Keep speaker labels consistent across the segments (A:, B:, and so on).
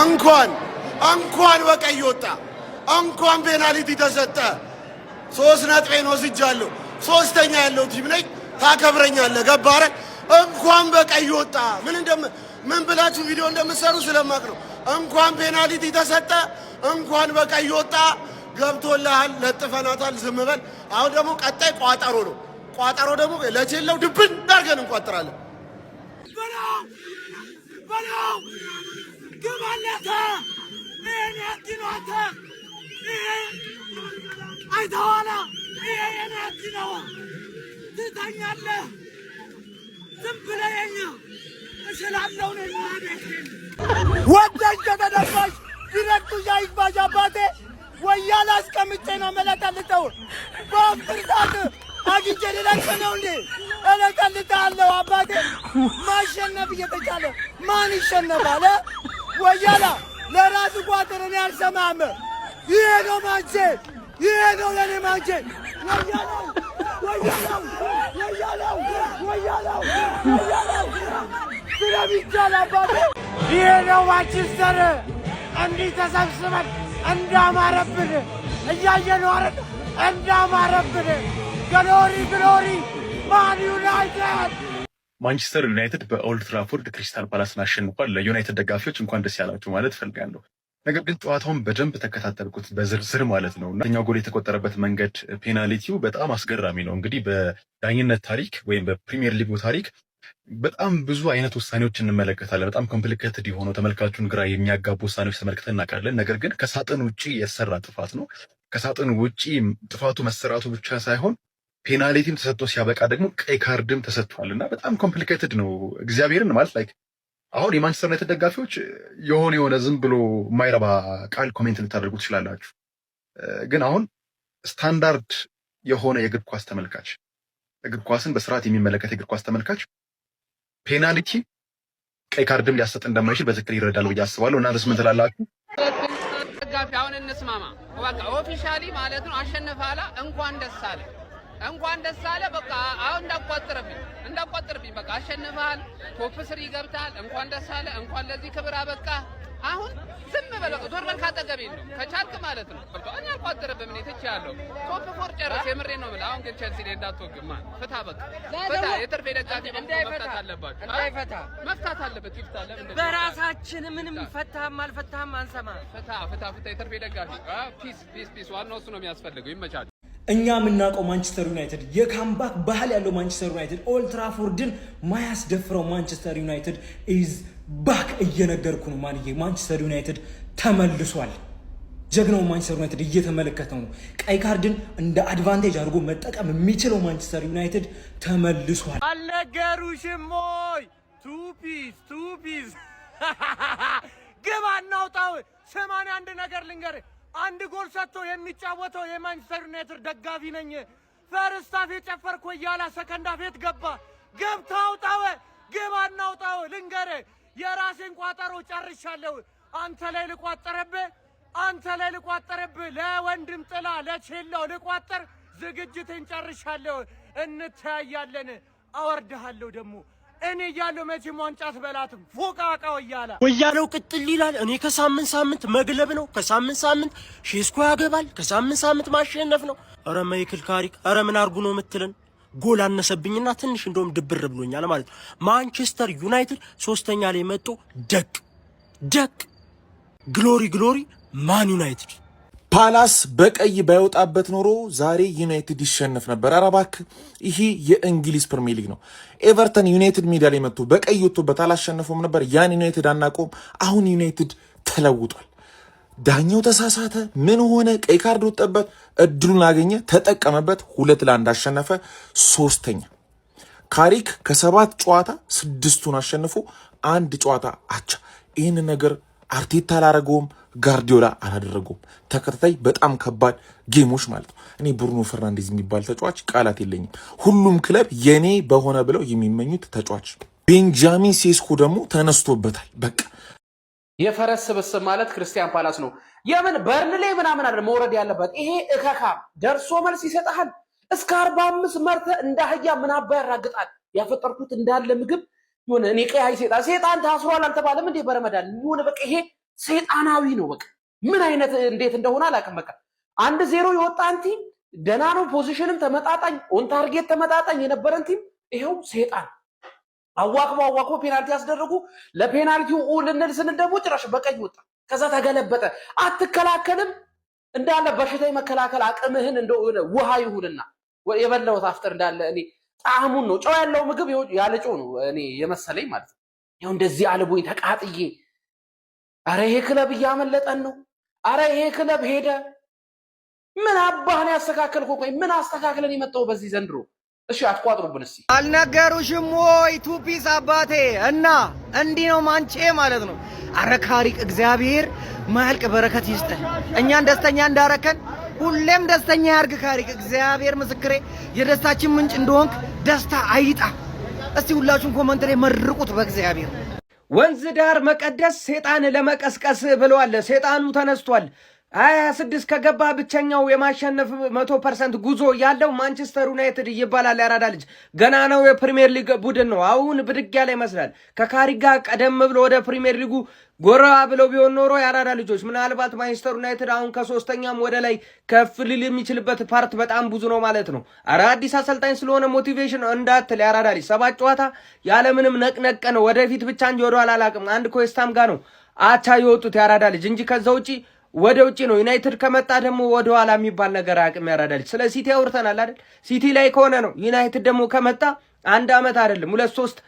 A: እንኳን በቀይ ወጣ እንኳን ፔናልቲ ተሰጠ 3 ነጥቤን ወስጃለሁ ሶስተኛ ያለው ቲም ነኝ ታከብረኛለህ ገባረ እንኳን በቀይ ወጣ ምን ብላችሁ ቪዲዮ እንደምትሰሩ ስለማቅ ነው እንኳን ፔናልቲ ተሰጠ እንኳን በቀይ ወጣ ገብቶልሃል ለጥፈናታል ዝም በል አሁን ደግሞ ቀጣይ ቋጠሮ ነው ቋጠሮ ደግሞ ለቼለው ድብን ዳርገን እንቋጥራለን በለው ግባለታ እኔ አትኖታ አይተዋላ እኔ አትነው ትታኛለህ ዝም ብለኸኝ እችላለሁ ነው ማለት ወጣኝ ከተደፋሽ ዲሬክቱ ያይባጃ ባቴ ወያላ አስቀምጬ ነው መለጠልጠው በፍርታት አግኝቼ ልለቅነው እንዴ እለቀልጣለሁ አባቴ ማሸነፍ እየተቻለ ማን ይሸነፋል ወያላ ለራሱ ቋጥረን ያልሰማም ይሄ ነው ማንቼ ይሄ ነው ለኔ ማንቼ ወያላው ስለሚቻል አባቴ ይሄ ነው ማንቸስተር እንዲህ ተሰብስበን እንዳማረብን እያየነው አይደል እንዳማረብን ግሎሪ ማን ዩናይትድ
B: ማንቸስተር ዩናይትድ በኦልድ ትራፎርድ ክሪስታል ፓላስን አሸንፏል። ለዩናይትድ ደጋፊዎች እንኳን ደስ ያላችሁ ማለት ፈልጋለሁ። ነገር ግን ጨዋታውን በደንብ ተከታተልኩት በዝርዝር ማለት ነው። እና ጎል የተቆጠረበት መንገድ ፔናልቲው በጣም አስገራሚ ነው። እንግዲህ በዳኝነት ታሪክ ወይም በፕሪሚየር ሊጉ ታሪክ በጣም ብዙ አይነት ውሳኔዎች እንመለከታለን። በጣም ኮምፕሊኬትድ የሆኑ ተመልካቹን ግራ የሚያጋቡ ውሳኔዎች ተመልክተን እናውቃለን። ነገር ግን ከሳጥን ውጪ የተሰራ ጥፋት ነው። ከሳጥን ውጪ ጥፋቱ መሰራቱ ብቻ ሳይሆን ፔናልቲም ተሰጥቶ ሲያበቃ ደግሞ ቀይ ካርድም ተሰጥቷል እና በጣም ኮምፕሊኬትድ ነው። እግዚአብሔርን ማለት ላይክ አሁን የማንቸስተር ዩናይትድ ደጋፊዎች የሆነ ዝም ብሎ የማይረባ ቃል ኮሜንት ልታደርጉ ትችላላችሁ። ግን አሁን ስታንዳርድ የሆነ የእግር ኳስ ተመልካች እግር ኳስን በስርዓት የሚመለከት የእግር ኳስ ተመልካች ፔናልቲ ቀይ ካርድም ሊያሰጥ እንደማይችል በትክክል ይረዳል ብዬ አስባለሁ። እና ምን ትላላችሁ?
C: ደጋፊ አሁን እንስማማ። በቃ ኦፊሻሊ ማለት ነው አሸነፋላ እንኳን ደስ አለ በቃ አሁን እንዳቋጥርብኝ በቃ አሸንፈሃል ቶፕ 3 ገብተሃል እንኳን ደስ አለ እንኳን ለዚህ ክብር አበቃ አሁን ዝም በለው ዞር በል ካጠገቤ ነው ከቻልክ ማለት ነው እኔ አቋጥርብኝ ምን ትችያለሁ ቶፕ 4 ጨርስ የምሬ ነው ማለት አሁን ግን ቼልሲ ላይ እንዳትወግማ ፍታ በቃ ፍታ የትርፌ ደጋፊ መፍታት አለባችሁ መፍታት አለበት ይፍታል
D: በራሳችን ምንም ፈታም አልፈታም አንሰማ
C: ፍታ የትርፌ ደጋፊ ፒስ ዋናው እሱ ነው የሚያስፈልገው ይመቻል
E: እኛ የምናውቀው ማንቸስተር ዩናይትድ የካምባክ ባህል ያለው ማንቸስተር ዩናይትድ ኦልድ ትራፎርድን ማያስደፍረው ማንቸስተር ዩናይትድ ኢዝ ባክ እየነገርኩ ነው ማንዬ ማንቸስተር ዩናይትድ ተመልሷል ጀግናው ማንቸስተር ዩናይትድ እየተመለከተው ነው ቀይ ካርድን እንደ አድቫንቴጅ አድርጎ መጠቀም የሚችለው ማንቸስተር ዩናይትድ ተመልሷል
D: አልነገሩሽም ወይ ቱ ፒስ ግባ እናውጣው 81 ነገር ልንገር አንድ ጎል ሰጥቶ የሚጫወተው የማንቸስተር ዩናይትድ ደጋፊ ነኝ ፈርስት ሃፍ የጨፈርኩ ያላ ሰከንድ ሃፍ ገባ ገብታው ጣው ግባ እናውጣው ልንገር የራሴን ቋጠሮ ጨርሻለሁ አንተ ላይ ልቋጠረብህ ለወንድም ጥላ ለቼላው ልቋጠር ዝግጅቴን ጨርሻለሁ እንታያለን አወርድሃለሁ ደግሞ እኔ ያለው መቼም ዋንጫት በላትም ፎቃቃው ወያለው ቅጥል ይላል እኔ ከሳምንት መግለብ ነው ከሳምንት ሼስኮ ያገባል ከሳምንት ማሸነፍ ነው አረ ማይክል ካሪክ አረ ምን አርጉ ነው የምትለን ጎል አነሰብኝና ትንሽ እንደውም ድብር ብሎኛል ማለት ማንቸስተር ዩናይትድ ሶስተኛ ላይ መጥቶ ደቅ ግሎሪ ማን ዩናይትድ
F: ፓላስ በቀይ ባይወጣበት ኖሮ ዛሬ ዩናይትድ ይሸነፍ ነበር። ኧረ እባክህ ይሄ የእንግሊዝ ፕሪሚየር ሊግ ነው። ኤቨርተን ዩናይትድ ሜዳ ላይ መጥቶ በቀይ ወጥቶበት አላሸነፈውም ነበር። ያን ዩናይትድ አናቆም። አሁን ዩናይትድ ተለውጧል። ዳኛው ተሳሳተ፣ ምን ሆነ? ቀይ ካርድ ወጣበት፣ እድሉን አገኘ፣ ተጠቀመበት። 2-1 አሸነፈ። ሶስተኛ ካሪክ ከ7 ጨዋታ 6ቱን አሸንፎ 1 ጨዋታ አቻ። ይህን ነገር አርቴታ አላረገውም፣ ጋርዲዮላ አላደረገውም። ተከታታይ በጣም ከባድ ጌሞች ማለት ነው። እኔ ብሩኖ ፈርናንዴዝ የሚባል ተጫዋች ቃላት የለኝም። ሁሉም ክለብ የኔ በሆነ ብለው የሚመኙት ተጫዋች። ቤንጃሚን ሴስኮ ደግሞ ተነስቶበታል። በቃ
G: የፈረስ ስብስብ ማለት ክርስቲያን ፓላስ ነው። የምን በርንሌ ምናምን አይደለም መውረድ ያለበት። ይሄ እከካም ደርሶ መልስ ይሰጣል። እስከ 45 መርተ እንዳህያ ምን አባ ያራግጣል። ያፈጠርኩት እንዳለ ምግብ የሆነ እኔ ቀይ ሴጣን ታስሯል አልተባለም እንዴ በረመዳን? የሆነ በቃ ይሄ ሰይጣናዊ ነው። በቃ ምን አይነት እንዴት እንደሆነ አላውቅም። በቃ 1-0 የወጣን ቲም ደህና ነው፣ ፖዚሽንም ተመጣጣኝ፣ ኦን ታርጌት ተመጣጣኝ የነበረን ቲም ይሄው ሰይጣን አዋክቦ ፔናልቲ ያስደረጉ። ለፔናልቲው ልንል ስንል ደግሞ ጭራሽ በቀይ ወጣ። ከዛ ተገለበጠ። አትከላከልም እንዳለ በሽታ የመከላከል አቅምህን እንደሆነ ውሃ ይሁንና የበላሁት አፍጥር እንዳለ እኔ ጣዕሙን ነው ጨው ያለው ምግብ ያለ ጨው ነው እኔ የመሰለኝ ማለት ነው። ያው እንደዚህ አልቦኝ ተቃጥዬ፣ አረ ይሄ ክለብ እያመለጠን ነው፣ አረ ይሄ ክለብ ሄደ። ምን አባህን ያስተካከልኩ? ቆይ ምን አስተካክለን የመጣው በዚህ ዘንድሮ? እሺ አትቋጥሩብን እስኪ።
D: አልነገሩሽም ወይ ቱፒስ አባቴ? እና እንዲህ ነው ማንቼ ማለት ነው። አረ ካሪቅ እግዚአብሔር ማያልቅ በረከት ይስጥህ። እኛን ደስተኛ እንዳረከን ሁሌም ደስተኛ ያርግ ካሪቅ። እግዚአብሔር ምስክሬ የደስታችን ምንጭ እንደሆንክ ደስታ አይጣ። እስቲ ሁላችሁም ኮመንት ላይ መርቁት በእግዚአብሔር። ወንዝ ዳር መቀደስ ሰይጣን ለመቀስቀስ ብለዋል። ሰይጣኑ ተነስቷል። 26 ከገባ ብቸኛው የማሸነፍ 100% ጉዞ ያለው ማንቸስተር ዩናይትድ ይባላል። ያራዳ ልጅ ገና ነው። የፕሪሚየር ሊግ ቡድን ነው። አሁን ብድግ ያለ ይመስላል። ከካሪክ ጋር ቀደም ብሎ ወደ ፕሪሚየር ሊጉ ጎራ ብለው ቢሆን ኖሮ ያራዳ ልጆች ምናልባት ማንቸስተር ዩናይትድ አሁን ከ3ኛም ወደ ላይ ከፍ ሊል የሚችልበት ፓርት በጣም ብዙ ነው ማለት ነው። አረ አዲስ አሰልጣኝ ስለሆነ ሞቲቬሽን እንዳትል ያራዳ ልጅ 7 ጨዋታ ያለምንም ነቅነቅ ነው። ወደፊት ብቻ እንጂ ወደ ኋላ አላቅም። አንድ ኮስታም ጋር ነው አቻ የወጡት ያራዳ ልጅ እንጂ ከዛ ውጪ ወደ ውጪ ነው። ዩናይትድ ከመጣ ደግሞ ወደ ኋላ የሚባል ነገር አቅም ያራዳ ልጅ። ስለ ሲቲ አውርተናል አይደል? ሲቲ ላይ ከሆነ ነው። ዩናይትድ ደግሞ ከመጣ 1 ዓመት አይደለም 2-3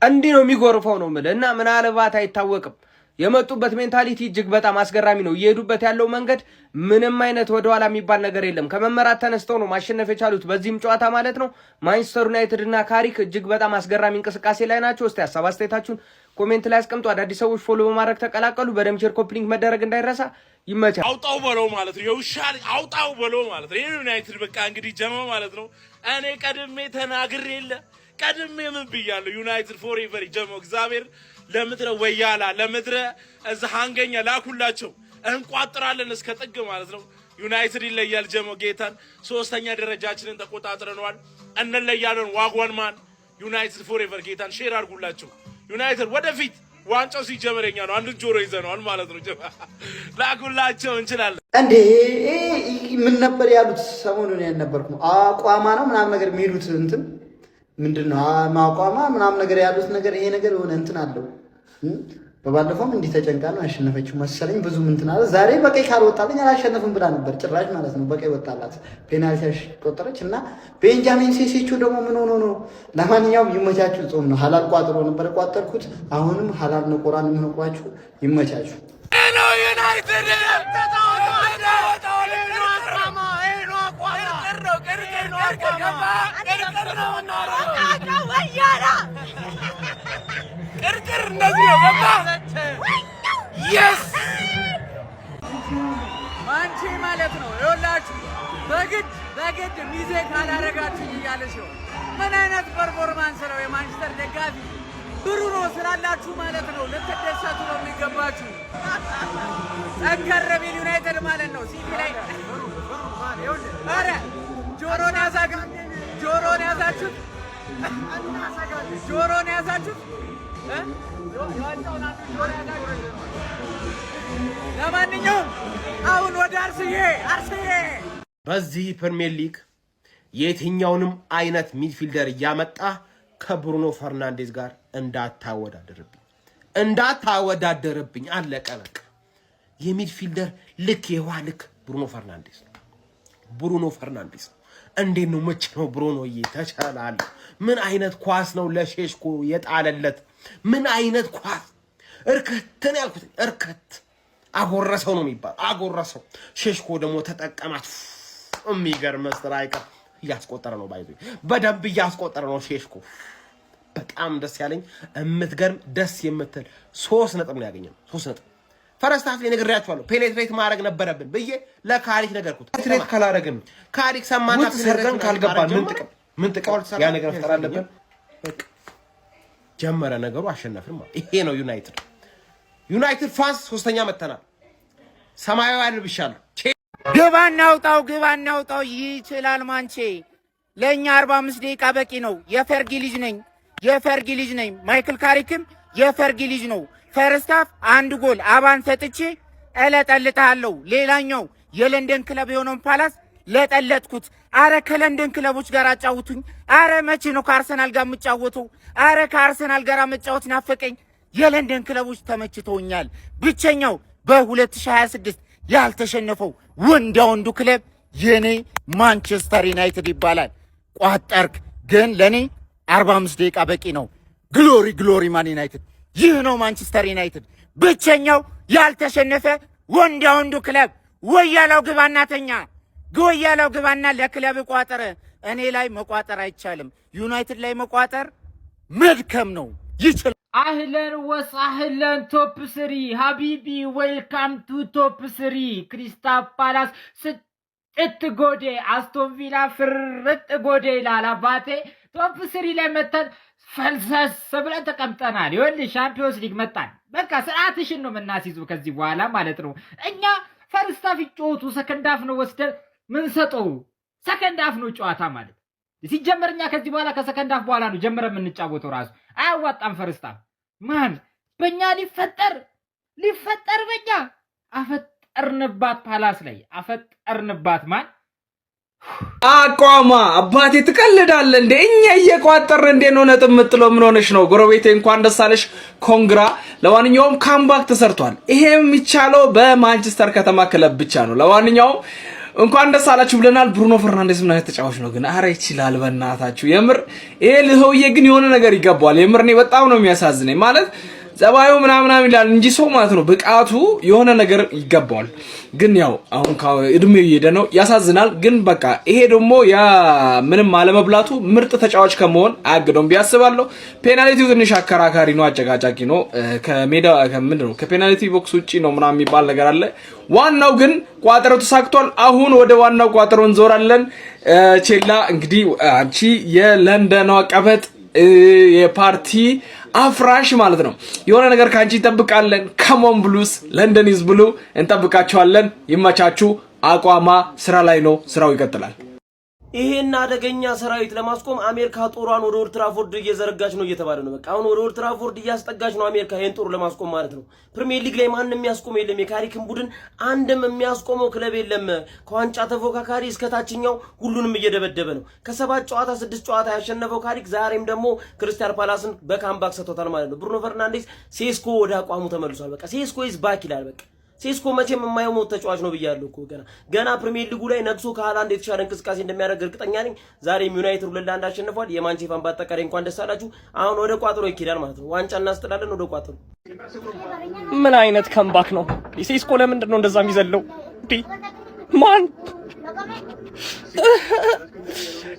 D: እንዲህ ነው የሚጎርፈው ነው የምልህ። እና ምናልባት አይታወቅም። የመጡበት ሜንታሊቲ እጅግ በጣም አስገራሚ ነው። እየሄዱበት ያለው መንገድ ምንም አይነት ወደ ኋላ የሚባል ነገር የለም። ከመመራት ተነስተው ነው ማሸነፍ የቻሉት በዚህም ጨዋታ ማለት ነው። ማንቸስተር ዩናይትድ እና ካሪክ እጅግ በጣም አስገራሚ እንቅስቃሴ ላይ ናቸው። እስቲ ሀሳብ አስተያየታችሁን ኮሜንት ላይ አስቀምጡ። አዳዲስ ሰዎች ፎሎ በማድረግ ተቀላቀሉ። በደም ሼር ኮፕሊንግ መደረግ እንዳይረሳ። ይመቻል።
H: አውጣው በለው ማለት ነው። የውሻል አውጣው በለው ማለት ነው። ዩናይትድ በቃ እንግዲህ ጀማ ማለት ነው። እኔ ቀድሜ ተናግሬ የለ ቀድሜ ምን ብያለሁ? ዩናይትድ ፎሬቨር ጀማው እግዚአብሔር ለምድረ ወያላ ለምድረ እዛ ሃንገኛ ላኩላቸው እንቋጥራለን እስከ ጥግ ማለት ነው። ዩናይትድ ይለያል ጀማው ጌታን 3ኛ ደረጃችንን ተቆጣጥረናል። እንለያለን። ዋጓን ማን ዩናይትድ ፎሬቨር ጌታን ሼር አድርጉላቸው። ዩናይትድ ወደፊት ዋንጫው ሲጀመረኛ ነው። አንድ ጆሮ ይዘነዋል ማለት ነው። ላኩላቸው እንችላለን።
I: እንዴ ምን ነበር ያሉት? ሰሞኑን ያልነበርኩ አቋማ ነው ምናምን ነገር የሚሉት እንትን ምንድነው? ማቋማ ምናምን ነገር ያሉት ነገር ይሄ ነገር የሆነ እንትን አለው። በባለፈውም እንዲህ ተጨንቃ ነው ያሸነፈችው መሰለኝ። ብዙ እንትን አለ። ዛሬ በቀይ ካልወጣልኝ አላሸነፍም ብላ ነበር ጭራሽ ማለት ነው። በቀይ ወጣላት፣ ፔናልቲ ቆጠረች እና ቤንጃሚን ሴሴቹ ደግሞ ምን ሆኖ ነው? ለማንኛውም ይመቻችሁ። ጾም ነው። ሐላል ቋጥሮ ነበር ቋጠርኩት። አሁንም ሐላል ነው ቁርአን የምንቋችሁ። ይመቻችሁ።
D: ነው ዩናይትድ ቅርቅር እንደዚህ ነው በቃ የስ ማንቺ ማለት ነው። ይኸውላችሁ በግድ ሚዜ ካላረጋችሁ እያለ ሲሆን ምን አይነት ፐርፎርማንስ ነው የማንቸስተር ደጋፊ ብሩኖ ስላላችሁ ማለት ነው። ልትደሰቱ ነው የሚገባችሁ። ጠንከር ቢል ዩናይትድ ማለት ነው። ሲቲ ላይ ኧረ ጆሮን ያዛችሁት ጆሮን ያዛችሁት። ለማንኛውም አሁን ወደ አርስዬ
G: በዚህ ፕሪሚየር ሊግ የትኛውንም አይነት ሚድፊልደር እያመጣ ከብሩኖ ፈርናንዴዝ ጋር እንዳታወዳደርብኝ። አለቀ በቃ። የሚድፊልደር ልክ የውሃ ልክ ብሩኖ ፈርናንዴዝ ነው። እንዴት ነው መቼ ነው ብሩኖዬ ተቻላለ? ምን አይነት ኳስ ነው ለሼሽኮ የጣለለት? ምን አይነት ኳስ እርከትን ያልኩት እርከት አጎረሰው ነው የሚባለው። አጎረሰው። ሼሽኮ ደግሞ ተጠቀማት። የሚገርም ስትራይከር እያስቆጠረ ነው። ባይዞ በደንብ እያስቆጠረ ነው ሼሽኮ። በጣም ደስ ያለኝ የምትገርም ደስ የምትል 3 ነጥብ ነው ያገኘነው። 3 ነጥብ ፈረስት ሃፍ ላይ ነግሬያችኋለሁ። ፔኔትሬት ማድረግ ነበረብን ብዬ ለካሪክ ነገርኩት። ፔኔትሬት ካላረግን ካሪክ ሰማና ሰርገን ካልገባን ምን ጥቅም ያ ነገር መፍጠር አለብን። በቃ ጀመረ ነገሩ። አሸነፍን ማለት ይሄ ነው ዩናይትድ ፋንስ 3ኛ መተናል። ሰማያዊ አልብሻለሁ።
J: ግባ እናውጣው ይችላል ማንቼ። ለኛ 45 ደቂቃ በቂ ነው። የፈርጊ ልጅ ነኝ። ማይክል ካሪክም የፈርጊ ልጅ ነው። ፈርስት ሃፍ አንድ ጎል አባን ሰጥቼ እለጠልጣለሁ። ሌላኛው የለንደን ክለብ የሆነውን ፓላስ ለጠለጥኩት። አረ ከለንደን ክለቦች ጋር አጫውቱኝ። አረ መቼ ነው ከአርሰናል ጋር የምጫወተው? አረ ከአርሰናል ጋር መጫወት ናፈቀኝ። የለንደን ክለቦች ተመችተውኛል። ብቸኛው በ2026 ያልተሸነፈው ወንዱ ክለብ የኔ ማንቸስተር ዩናይትድ ይባላል። ቋጠርክ ግን ለኔ 45 ደቂቃ በቂ ነው። ግሎሪ ማን ዩናይትድ። ይህ ነው ማንቸስተር ዩናይትድ ብቸኛው ያልተሸነፈ ወንዱ ክለብ። ወያላው ግባና ተኛ፣ ወያላው ግባና ለክለብ ቋጠረ። እኔ ላይ መቋጠር አይቻልም። ዩናይትድ ላይ መቋጠር መድከም ነው። ይችላል።
K: አህለን ወሳህለን ቶፕ ስሪ ሀቢቢ ዌልካም ቱ ቶፕ ስሪ። ክሪስታል ፓላስ ስጥት ጎዴ፣ አስቶን ቪላ ፍርጥ ጎዴ ይላል አባቴ። ቶፕ ስሪ ላይ መተን ፈልሰስ ብለን ተቀምጠናል። ይኸውልህ ሻምፒዮንስ ሊግ መጣን። በቃ ስርዓትሽን ነው የምናስይዙ ከዚህ በኋላ ማለት ነው። እኛ ፈርስት ሃፍ ይጫወቱ ሰከንድ ሃፍ ነው ወስደን ምን ሰጠው። ሰከንድ ሃፍ ነው ጨዋታ ማለት ሲጀመር። እኛ ከዚህ በኋላ ከሰከንድ ሃፍ በኋላ ነው ጀምረን የምንጫወተው። ራሱ አያዋጣም። ፈርስት ሃፍ ማን በእኛ ሊፈጠር በእኛ አፈጠርንባት። ፓላስ ላይ አፈጠርንባት። ማን
L: አቋማ አባቴ ትቀልዳለህ እንዴ? እኛ እየቋጠርን እንዴ ነው ነጥብ የምጥለው? ምን ሆነሽ ነው? ጎረቤቴ እንኳን ደስ አለሽ፣ ኮንግራ። ለማንኛውም ካምባክ ተሰርቷል። ይሄ የሚቻለው በማንቸስተር ከተማ ክለብ ብቻ ነው። ለማንኛውም እንኳን ደስ አላችሁ ብለናል። ብሩኖ ፈርናንዴዝ ምን አይነት ተጫዋች ነው ግን! አረ ይችላል በእናታችሁ የምር። ይሄ ልህውዬ ግን የሆነ ነገር ይገባዋል የምር። እኔ በጣም ነው የሚያሳዝነኝ ማለት ዘባዩ ምናምን ይላል እንጂ ሰው ማለት ነው ብቃቱ የሆነ ነገር ይገባዋል። ግን ያው አሁን እድሜው እየሄደ ነው፣ ያሳዝናል። ግን በቃ ይሄ ደግሞ ያ ምንም አለመብላቱ ምርጥ ተጫዋች ከመሆን አያግደውም ቢያስባለሁ። ፔናልቲው ትንሽ አከራካሪ ነው፣ አጨቃጫቂ ነው። ከሜዳ ምንድነው ከፔናልቲ ቦክስ ውጪ ነው ምናምን የሚባል ነገር አለ። ዋናው ግን ቋጠሮ ተሳክቷል። አሁን ወደ ዋናው ቋጠሮ እንዞራለን። ቼላ እንግዲህ አንቺ የለንደኗ ቀበጥ የፓርቲ አፍራሽ ማለት ነው። የሆነ ነገር ካንቺ እንጠብቃለን። ከሞን ብሉስ ለንደን ኢዝ ብሉ እንጠብቃቸዋለን። ይመቻችሁ። አቋማ ስራ ላይ ነው፣ ስራው ይቀጥላል።
G: ይሄን አደገኛ ሰራዊት ለማስቆም አሜሪካ ጦሯን ወደ ኦልድ ትራፎርድ እየዘረጋች ነው እየተባለ ነው። በቃ አሁን ወደ ኦልድ ትራፎርድ እያስጠጋች ነው አሜሪካ ይሄን ጦር ለማስቆም ማለት ነው። ፕሪሚየር ሊግ ላይ ማንንም የሚያስቆም የለም። የካሪክን ቡድን አንድም የሚያስቆመው ክለብ የለም። ከዋንጫ ተፎካካሪ እስከ ታችኛው ሁሉንም እየደበደበ ነው። ከ7 ጨዋታ 6 ጨዋታ ያሸነፈው ካሪክ ዛሬም ደግሞ ክሪስታል ፓላስን በካምባክ ሰጥቶታል ማለት ነው። ብሩኖ ፈርናንዴዝ ሴስኮ ወደ አቋሙ ተመልሷል። በቃ ሴስኮ ኢዝ ባክ ይላል። በቃ ሴስኮ መቼም የማይሞት ተጫዋች ነው ብያለሁ እኮ ገና ፕሪሚየር ሊጉ ላይ ነግሶ ከሃላንድ የተሻለ እንቅስቃሴ እንደሚያደርግ እርግጠኛ ነኝ። ዛሬም ዩናይትድ 2-1 አሸንፏል። የማንቼ ፋን ባጠቃላይ እንኳን ደስ አላችሁ። አሁን ወደ ቋጠሮ ይኬዳል ማለት ነው። ዋንጫ እናስጥላለን ወደ ቋጠሮ።
K: ምን አይነት ካምባክ ነው? ሴስኮ ለምንድን ነው እንደዛ የሚዘለው? ማን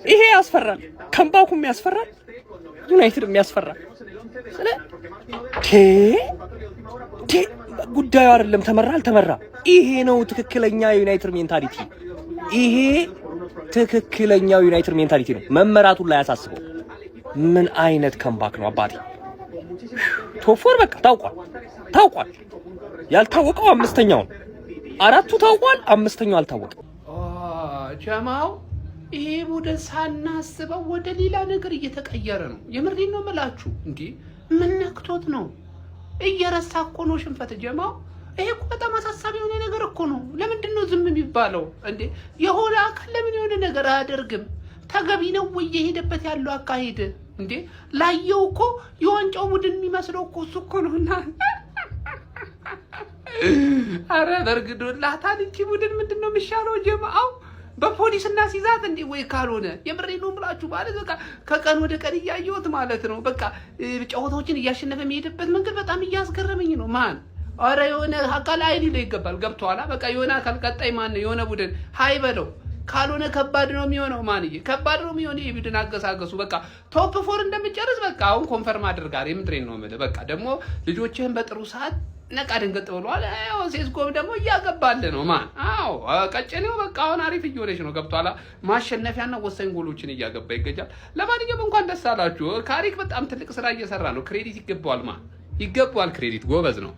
K: ይሄ ያስፈራል። ካምባኩም ያስፈራል፣ ዩናይትድም ያስፈራል። ጉዳዩ አይደለም ተመራ አልተመራ። ይሄ ነው ትክክለኛ ዩናይትድ ሜንታሊቲ። ይሄ ትክክለኛው ዩናይትድ ሜንታሊቲ ነው። መመራቱን ላይ ያሳስበው። ምን አይነት ካምባክ ነው አባቴ! ቶፎር በቃ ታውቋል። ያልታወቀው አምስተኛው ነው። 4ቱ ታውቋል፣ 5ኛው አልታወቀም።
C: ጀማው ይሄ ቡድን ሳናስበው ወደ ሌላ ነገር እየተቀየረ ነው። የምሬን ነው የምላችሁ። እንዴ ምን ነክቶት ነው? እየረሳ እኮ ነው ሽንፈት ጀማው። ይሄ እኮ በጣም አሳሳቢ የሆነ ነገር እኮ ነው። ለምንድን ነው ዝም የሚባለው እንዴ? የሆነ አካል ለምን የሆነ ነገር አያደርግም? ተገቢ ነው ወይ የሄደበት ያለው አካሄድ? እንዴ ላየው እኮ የዋንጫው ቡድን የሚመስለው እኮ እሱ እኮ ነውና አረ በርግዶላታል። እንጂ ቡድን ምንድን ነው የሚሻለው ጀማው? በፖሊስና ሲዛት እንዴ ወይ ካልሆነ የምሬን ነው የምላችሁ። ማለት በቃ ከቀን ወደ ቀን እያየሁት ማለት ነው። በቃ ጨዋታዎችን እያሸነፈ የሚሄድበት መንገድ በጣም እያስገረመኝ ነው። ማን አረ የሆነ አካል አይዲ ላይ ይገባል። ገብቷላ። በቃ የሆነ አካል ቀጣይ ማን ነው የሆነ ቡድን ሃይ በለው። ካልሆነ ከባድ ነው የሚሆነው። ማንዬ ከባድ ነው የሚሆነው። የቡድን አገሳገሱ በቃ ቶፕ 4 እንደምጨርስ በቃ አሁን ኮንፈርም አድርጋር። የምሬን ነው የምልህ። በቃ ደግሞ ልጆችህን በጥሩ ሰዓት ነቃ ድንገጥ ብሏል። አዎ ሴስኮም ደግሞ እያገባል ነው። ማን አዎ ቀጨኔው በቃ አሁን አሪፍ እየሆነች ነው። ገብቷላ። ማሸነፊያና ወሳኝ ጎሎችን እያገባ ይገኛል። ለማንኛውም እንኳን ደስ አላችሁ። ካሪክ በጣም ትልቅ ስራ እየሰራ ነው። ክሬዲት ይገባዋል። ማን ይገባዋል ክሬዲት። ጎበዝ ነው።